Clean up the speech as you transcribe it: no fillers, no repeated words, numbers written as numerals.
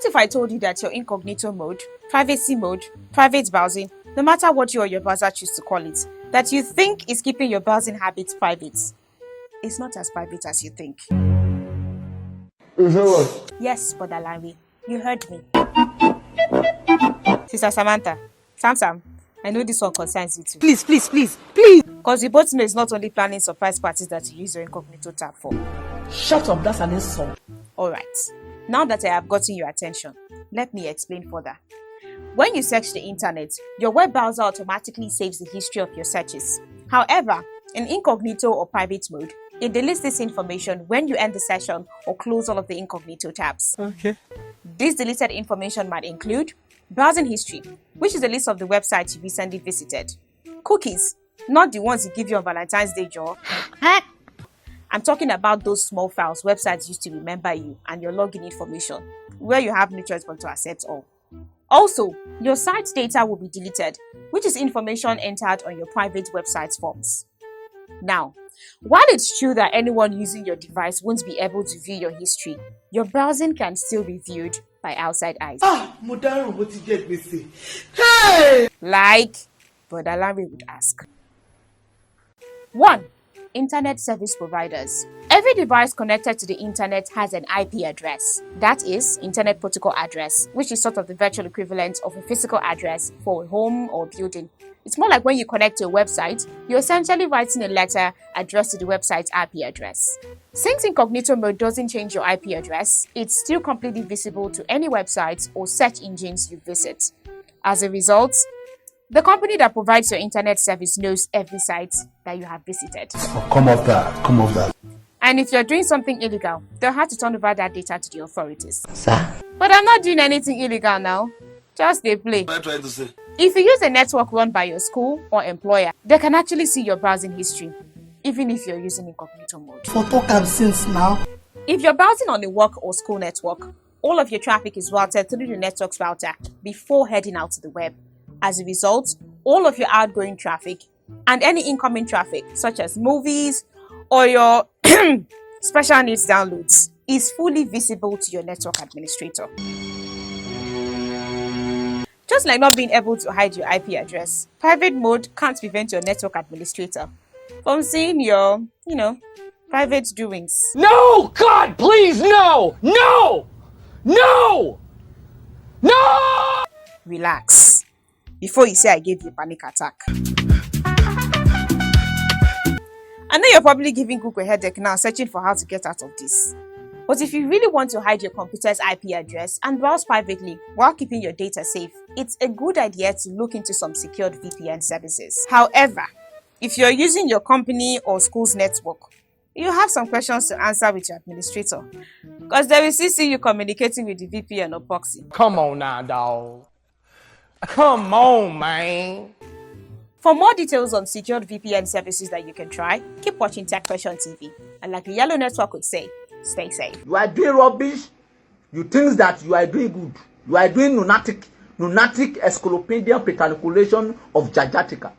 What if I told you that your incognito mode, privacy mode, private browsing, no matter what you or your browser choose to call it, that you think is keeping your browsing habits private, it's not as private as you think. Yes, Brother Larry, you heard me. Sister Samantha, Sam, I know this one concerns you too. Please. Because you both know it's not only planning surprise parties that you use your incognito tab for. Shut up, that's an insult. Alright, now that I have gotten your attention, let me explain further. When you search the internet, your web browser automatically saves the history of your searches. However, in incognito or private mode, it deletes this information when you end the session or close all of the incognito tabs. Okay. This deleted information might include browsing history, which is a list of the websites you recently visited. Cookies, not the ones you give you on Valentine's Day, Joe. I'm talking about those small files websites used to remember you and your login information, where you have no choice but to accept all. Also, your site data will be deleted, which is information entered on your private website forms. Now, while it's true that anyone using your device won't be able to view your history, your browsing can still be viewed by outside eyes. Hey! Like Brother Larry would ask. 1. Internet service providers. Every device connected to the internet has an IP address. That is, Internet Protocol Address, which is sort of the virtual equivalent of a physical address for a home or building. It's more like when you connect to a website, you're essentially writing a letter addressed to the website's IP address. Since incognito mode doesn't change your IP address, it's still completely visible to any websites or search engines you visit. As a result, the company that provides your internet service knows every site that you have visited. Oh, come off that. And if you're doing something illegal, they'll have to turn over that data to the authorities. Sir? But I'm not doing anything illegal now. Just they play. What are you trying to say? If you use a network run by your school or employer, they can actually see your browsing history, even if you're using incognito mode. For talk and since now. If you're browsing on a work or school network, all of your traffic is routed through the network's router before heading out to the web. As a result, all of your outgoing traffic and any incoming traffic, such as movies or your special needs downloads, is fully visible to your network administrator. Just like not being able to hide your IP address, private mode can't prevent your network administrator from seeing your, private doings. No! God, please, no! No! No! No! Relax before you say I gave you a panic attack. I know you're probably giving Google a headache now, searching for how to get out of this. But if you really want to hide your computer's IP address and browse privately while keeping your data safe, it's a good idea to look into some secured VPN services. However, if you're using your company or school's network, you have some questions to answer with your administrator, because they will see you communicating with the VPN or proxy. Come on now, dog. Come on, man. For more details on secured VPN services that you can try, keep watching Tech Question TV. And like the Yellow Network would say, stay safe. You are doing rubbish. You think that you are doing good. You are doing lunatic encyclopedia petriculation of Jajatica.